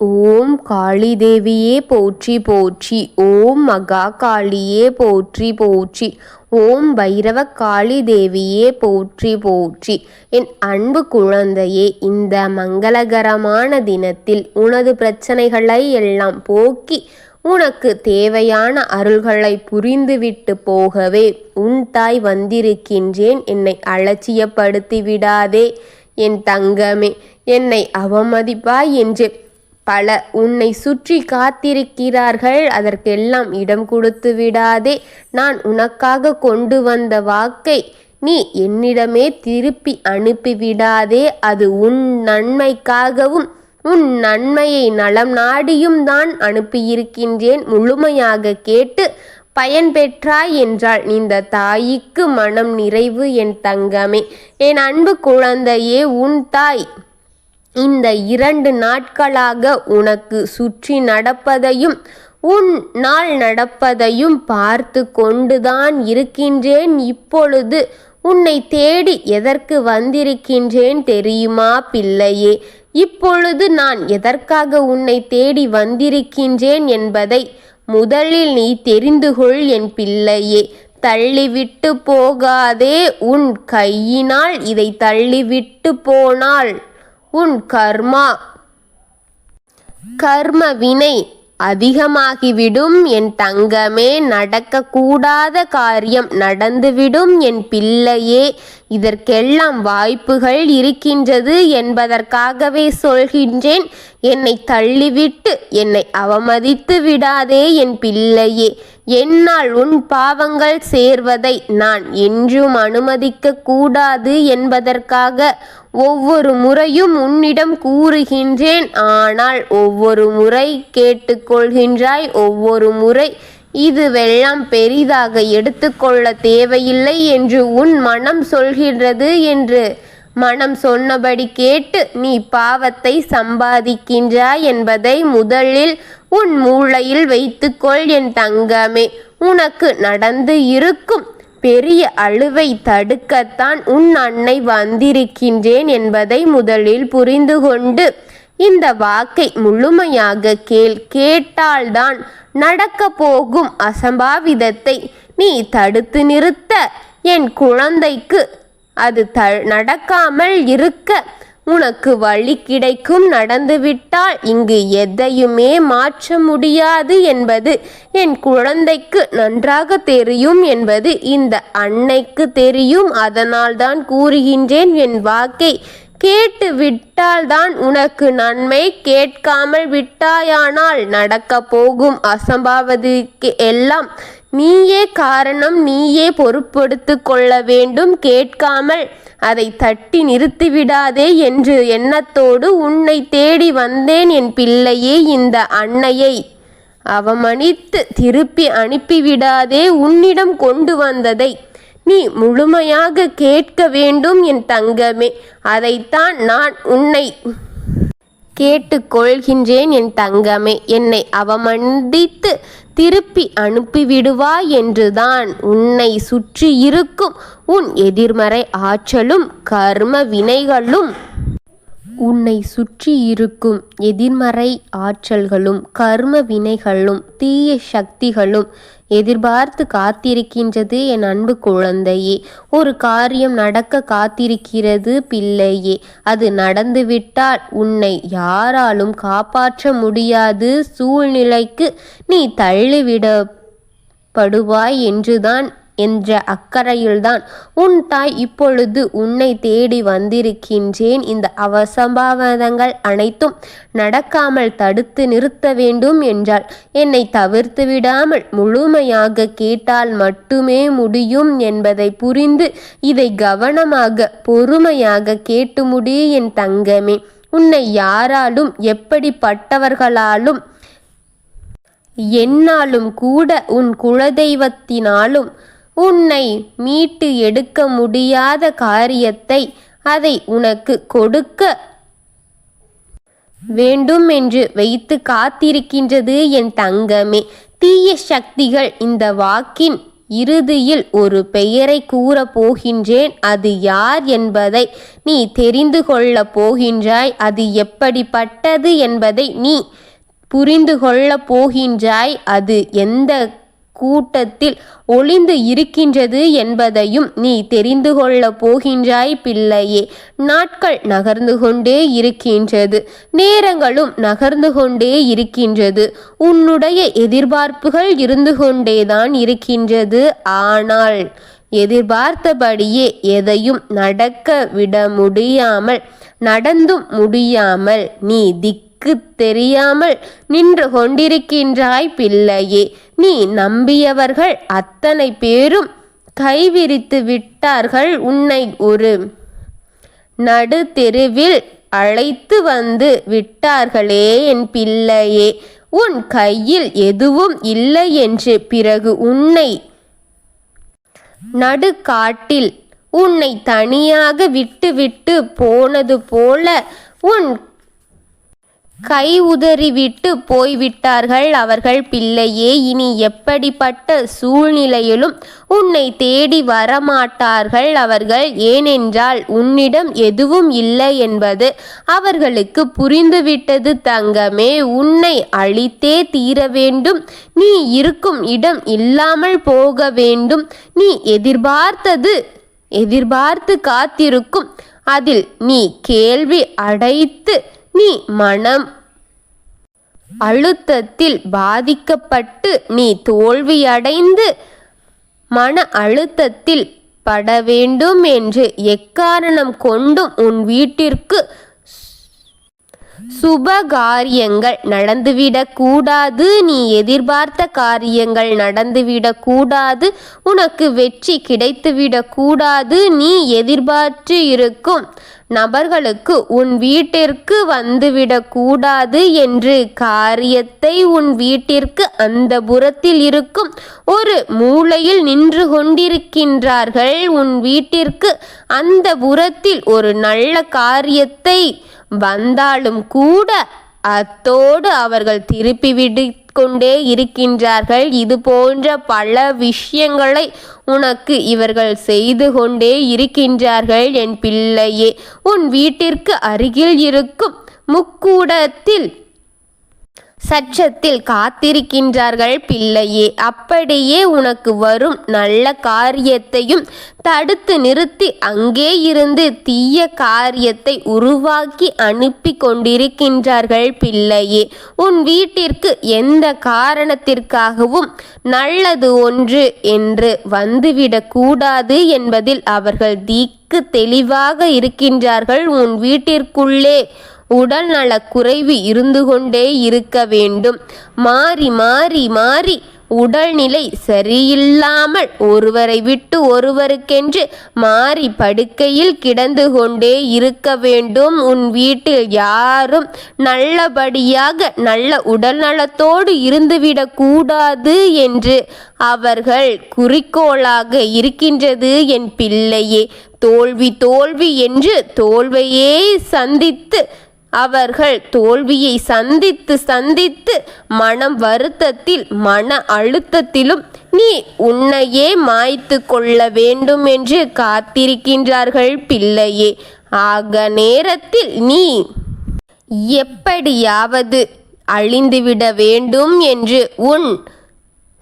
ஓம் காளி தேவியே போற்றி போற்றி. ஓம் மகா காளியே போற்றி போற்றி. ஓம் பைரவ காளி தேவியே போற்றி போற்றி. என் அன்பு குழந்தையே, இந்த மங்களகரமான தினத்தில் உனது பிரச்சனைகளை எல்லாம் போக்கி உனக்கு தேவையான அருள்களை புரிந்துவிட்டு போகவே உன் தாய் வந்திருக்கின்றேன். என்னை அலட்சியப்படுத்தி விடாதே என் தங்கமே. என்னை அவமதிப்பாய் என்று பல உன்னை சுற்றி காத்திருக்கிறார்கள். அதற்கெல்லாம் இடம் கொடுத்து விடாதே. நான் உனக்காக கொண்டு வந்த வாக்கை நீ என்னிடமே திருப்பி அனுப்பிவிடாதே. அது உன் நன்மைக்காகவும் உன் நன்மையை நலம் நாடியும் தான் அனுப்பியிருக்கின்றேன். முழுமையாக கேட்டு பயன்பெற்றாய் என்றால் இந்த தாய்க்கு மனம் நிறைவு என் தங்கமே. என் அன்பு குழந்தையே, உன் தாய் இந்த 2 நாட்களாக உனக்கு சுற்றி நடப்பதையும் உன் நாள் நடப்பதையும் பார்த்து கொண்டுதான் இருக்கின்றேன். இப்பொழுது உன்னை தேடி எதற்கு வந்திருக்கின்றேன் தெரியுமா பிள்ளையே? இப்பொழுது நான் எதற்காக உன்னை தேடி வந்திருக்கின்றேன் என்பதை முதலில் நீ தெரிந்து கொள் என் பிள்ளையே. தள்ளிவிட்டு போகாதே. உன் கையினால் இதை தள்ளிவிட்டு போனால் உன் கர்ம வினை அதிகமாகிவிடும் என் தங்கமே. நடக்கக்கூடாத காரியம் நடந்துவிடும் என் பிள்ளையே. இதற்கெல்லாம் வாய்ப்புகள் இருக்கின்றது என்பதற்காகவே சொல்கின்றேன். என்னை தள்ளிவிட்டு என்னை அவமதித்து விடாதே என் பிள்ளையே. என்னால் உன் பாவங்கள் சேர்வதை நான் என்றும் அனுமதிக்க கூடாது என்பதற்காக ஒவ்வொரு முறையும் உன்னிடம் கூறுகின்றேன். ஆனால் ஒவ்வொரு முறை கேட்டுக்கொள்கின்றாய். ஒவ்வொரு முறை இதுவெல்லாம் பெரிதாக எடுத்துக்கொள்ள தேவையில்லை என்று உன் மனம் சொல்கின்றது. என்று மனம் சொன்னபடி கேட்டு நீ பாவத்தை சம்பாதிக்கின்றாய் என்பதை முதலில் உன் மூளையில் வைத்துக்கொள் என் தங்கமே. உனக்கு நடந்து இருக்கும் பெரிய அழுவை தடுக்கத்தான் உன் அன்னை வந்திருக்கின்றேன் என்பதை முதலில் புரிந்து கொண்டு இந்த வாக்கை முழுமையாக கேட்டால்தான் நடக்க போகும் அசம்பாவிதத்தை நீ தடுத்து நிறுத்த என் குழந்தைக்கு அது நடக்காமல் இருக்க உனக்கு வழி கிடைக்கும். நடந்துவிட்டால் இங்கு எதையுமே மாற்ற முடியாது என்பது என் குழந்தைக்கு நன்றாக தெரியும் என்பது இந்த அன்னைக்கு தெரியும். அதனால்தான் கூறுகின்றேன், என் வாக்கை கேட்டு விட்டால்தான் உனக்கு நன்மை. கேட்காமல் விட்டாயானால் நடக்க போகும் அசம்பாவிதத்துக்கு எல்லாம் நீயே காரணம், நீயே பொறுப்பெடுத்து கொள்ள வேண்டும். கேட்காமல் அதை தட்டி நிறுத்திவிடாதே என்று எண்ணத்தோடு உன்னை தேடி வந்தேன் என் பிள்ளையே. இந்த அன்னையை அவமதித்து திருப்பி அனுப்பிவிடாதே. உன்னிடம் கொண்டு வந்ததை நீ முழுமையாக கேட்க வேண்டும் என் தங்கமே. அதைத்தான் நான் உன்னை கேட்டுக்கொள்கின்றேன் என் தங்கமே. என்னை அவமதித்து திருப்பி அனுப்பிவிடுவாய் என்றுதான் உன்னை சுற்றி இருக்கும் உன் எதிர்மறை ஆற்றலும் கர்ம வினைகளும் உன்னை சுற்றி இருக்கும் எதிர்மறை ஆற்றல்களும் கர்ம வினைகளும் தீய சக்திகளும் எதிர்பார்த்து காத்திருக்கின்றது என் அன்பு குழந்தையே. ஒரு காரியம் நடக்க காத்திருக்கிறது பிள்ளையே. அது நடந்துவிட்டால் உன்னை யாராலும் காப்பாற்ற முடியாது சூழ்நிலைக்கு நீ தள்ளிவிடப்படுவாய் என்றுதான் என்ற அக்கறையில்தான் உன் தாய் இப்பொழுது உன்னை தேடி வந்திருக்கின்றேன். இந்த அவசம்பாவிதங்கள் அனைத்தும் நடக்காமல் தடுத்து நிறுத்த வேண்டும் என்றால் என்னை தவிர்த்து விடாமல் முழுமையாக கேட்டால் மட்டுமே முடியும் என்பதை புரிந்து இதை கவனமாக பொறுமையாக கேட்டு முடி என் தங்கமே. உன்னை யாராலும் எப்படிப்பட்டவர்களாலும் என்னாலும் கூட உன் குலதெய்வத்தினாலும் உன்னை மீட்டு எடுக்க முடியாத காரியத்தை அதை உனக்கு கொடுக்க வேண்டும் என்று வைத்து காத்திருக்கின்றது என் தங்கமே. தீய சக்திகள் இந்த வாக்கின் இறுதியில் ஒரு பெயரை கூறப் போகின்றேன். அது யார் என்பதை நீ தெரிந்து கொள்ளப் போகின்றாய். அது எப்படிப்பட்டது என்பதை நீ புரிந்து கொள்ளப் போகின்றாய். அது எந்த கூட்டத்தில் ஒளிந்து இருக்கின்றது என்பதையும் நீ தெரிந்து கொள்ளப் போகின்றாய் பிள்ளையே. நாட்கள் நகர்ந்து கொண்டே இருக்கின்றது, நேரங்களும் நகர்ந்து கொண்டே இருக்கின்றது. உன்னுடைய எதிர்பார்ப்புகள் இருந்து கொண்டேதான் இருக்கின்றது. ஆனால் எதிர்பார்த்தபடியே எதையும் நடக்க விட முடியாமல், நடந்தும் முடியாமல் நீ தெரியாமல் நின்று கொண்டிருக்கின்றாய் பிள்ளையே. நீ நம்பியவர்கள் அத்தனை பேரும் கைவிரித்து விட்டார்கள். உன்னை ஒரு நடு தெருவில் அழைத்து வந்து விட்டார்களே என் பிள்ளையே. உன் கையில் எதுவும் இல்லை என்று பிறகு உன்னை நடுக்காட்டில் உன்னை தனியாக விட்டு போனது போல உன் கை உதறிவிட்டு போய்விட்டார்கள் அவர்கள் பிள்ளையே. இனி எப்படிப்பட்ட சூழ்நிலையிலும் உன்னை தேடி வரமாட்டார்கள் அவர்கள். ஏனென்றால் உன்னிடம் எதுவும் இல்லை என்பது அவர்களுக்கு புரிந்துவிட்டது தங்கமே. உன்னை அழித்தே தீர வேண்டும். நீ இருக்கும் இடம் இல்லாமல் போக வேண்டும். நீ எதிர்பார்த்து காத்திருக்கும் அதில் நீ கேள்வி அடைத்து நீ மனம் அழுத்தத்தில் பாதிக்கப்பட்டு நீ தோல்வியடைந்து மன அழுத்தத்தில் பட வேண்டும் என்று எக்காரணம் கொண்டும் உன் வீட்டிற்கு சுப காரியங்கள் நடந்துவிடக் கூடாது. நீ எதிர்பார்த்த காரியங்கள் நடந்துவிடக் கூடாது. உனக்கு வெற்றி கிடைத்துவிடக் கூடாது. நீ எதிர்பார்த்து இருக்கும் நபர்களுக்கு உன் வீட்டிற்கு வந்துவிடக் கூடாது என்று காரியத்தை உன் வீட்டிற்கு அந்த புறத்தில் இருக்கும் ஒரு மூலையில் நின்று கொண்டிருக்கின்றார்கள். உன் வீட்டிற்கு அந்த புறத்தில் ஒரு நல்ல காரியத்தை வந்தாலும் கூட அத்தோடு அவர்கள் திருப்பிவிடு கொண்டே இருக்கின்றார்கள். இது போன்ற பல விஷயங்களை உனக்கு இவர்கள் செய்து கொண்டே இருக்கின்றார்கள் என் பிள்ளையே. உன் வீட்டிற்கு அருகில் இருக்கும் முக்கூடத்தில் சச்சத்தில் காத்திருக்கின்றார்கள் பிள்ளையே. அப்படியே உனக்கு வரும் நல்ல காரியத்தையும் தடுத்து நிறுத்தி அங்கே இருந்து தீய காரியத்தை உருவாக்கி அனுப்பி கொண்டிருக்கின்றார்கள் பிள்ளையே. உன் வீட்டிற்கு எந்த காரணத்திற்காகவும் நல்லது ஒன்று என்று வந்துவிடக் கூடாது என்பதில் அவர்கள் தெளிவாக இருக்கின்றார்கள். உன் வீட்டிற்குள்ளே உடல் நலக் குறைவு இருந்து கொண்டே இருக்க வேண்டும். மாறி மாறி மாறி உடல்நிலை சரியில்லாமல் ஒருவரை விட்டு ஒருவருக்கென்று மாறி படுக்கையில் கிடந்து கொண்டே இருக்க வேண்டும். உன் வீட்டில் யாரும் நல்லபடியாக நல்ல உடல் நலத்தோடு இருந்துவிடக் கூடாது என்று அவர்கள் குறிக்கோளாக இருக்கின்றது என் பிள்ளையே. தோல்வி தோல்வி என்று தோல்வியே சந்தித்து அவர்கள் தோல்வியை சந்தித்து மனம் வருத்தத்தில் மன அழுத்தத்திலும் நீ உன்னையே மாய்த்து கொள்ள வேண்டும் என்று காத்திருக்கின்றார்கள் பிள்ளையே. ஆக நேரத்தில் நீ எப்படியாவது அழிந்துவிட வேண்டும் என்று உன்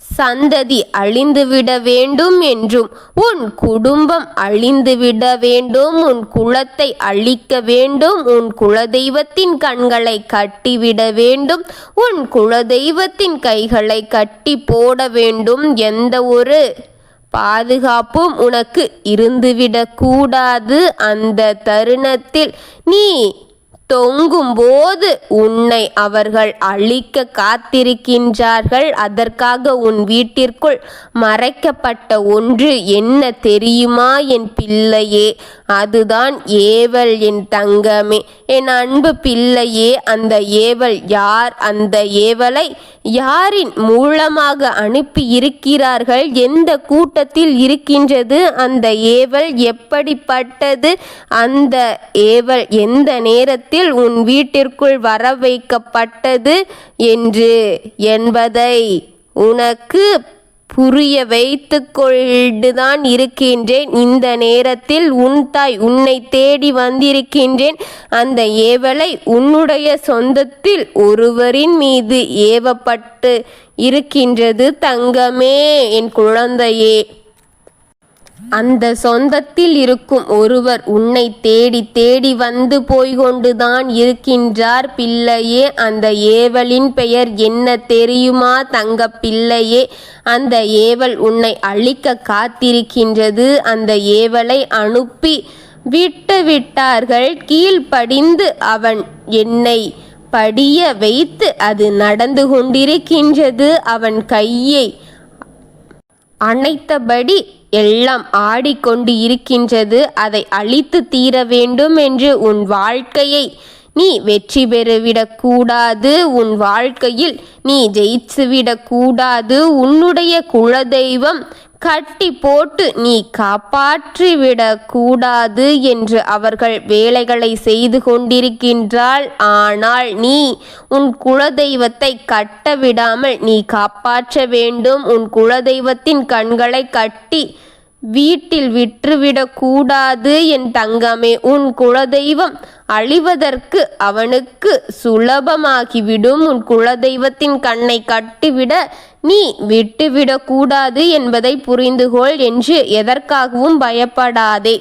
சந்ததி அழிந்துவிட வேண்டும் என்றும் உன் குடும்பம் அழிந்துவிட வேண்டும், உன் குலத்தை அழிக்க வேண்டும், உன் குலதெய்வத்தின் கண்களை கட்டிவிட வேண்டும், உன் குலதெய்வத்தின் கைகளை கட்டி போட வேண்டும். எந்த ஒரு பாதுகாப்பும் உனக்கு இருந்துவிடக் கூடாது. அந்த தருணத்தில் நீ தொங்கும் போது உன்னை அவர்கள் அழிக்க காத்திருக்கின்றார்கள். அதற்காக உன் வீட்டிற்குள் மறைக்கப்பட்ட ஒன்று என்ன தெரியுமா என் பிள்ளையே? அதுதான் ஏவல் என் தங்கமே, என் அன்பு பிள்ளையே. அந்த ஏவல் யார்? அந்த ஏவலை யாரின் மூலமாக அனுப்பி இருக்கிறார்கள்? எந்த கூட்டத்தில் இருக்கின்றது அந்த ஏவல்? எப்படிப்பட்டது அந்த ஏவல்? எந்த நேரத்தில் உன் வீட்டிற்குள் வர வைக்கப்பட்டது என்பதை உனக்கு புரிய வைத்து கொண்டுதான் இருக்கின்றேன். இந்த நேரத்தில் உன் தாய் உன்னை தேடி வந்திருக்கின்றேன். அந்த ஏவலை உன்னுடைய சொந்தத்தில் ஒருவரின் மீது ஏவப்பட்டு இருக்கின்றது தங்கமே, என் குழந்தையே. அந்த சொந்தத்தில் இருக்கும் ஒருவர் உன்னை தேடி தேடி வந்து போய்கொண்டுதான் இருக்கின்றார் பிள்ளையே. அந்த ஏவலின் பெயர் என்ன தெரியுமா தங்க பிள்ளையே? அந்த ஏவல் உன்னை அழிக்க காத்திருக்கின்றது. அந்த ஏவலை அனுப்பி விட்டார்கள். கீழ்ப்படிந்து அவன் என்னை படிய வைத்து அது நடந்து கொண்டிருக்கின்றது. அவன் கையை அணைத்தபடி எல்லாம் ஆடிக்கொண்டு இருக்கின்றது. அதை அழித்து தீர வேண்டும் என்று உன் வாழ்க்கையை நீ வெற்றி பெறவிடக்கூடாது. உன் வாழ்க்கையில் நீ ஜெயிச்சுவிடக்கூடாது. உன்னுடைய குலதெய்வம் கட்டி போட்டு நீ காப்பாற்றிவிடக்கூடாது என்று அவர்கள் வேலைகளை செய்து கொண்டிருக்கின்றாள். ஆனால் நீ உன் குலதெய்வத்தை கட்ட விடாமல் நீ காப்பாற்ற வேண்டும். உன் குலதெய்வத்தின் கண்களை கட்டி வீட்டில் விற்றுவிடக்கூடாது என் தங்கமே. உன் குலதெய்வம் அழிவதற்கு அவனுக்கு சுலபமாகிவிடும். உன் குலதெய்வத்தின் கண்ணை கட்டிவிட நீ விட்டுவிடக்கூடாது என்பதை புரிந்துகொள் என்று எதற்காகவும் பயப்படாதே.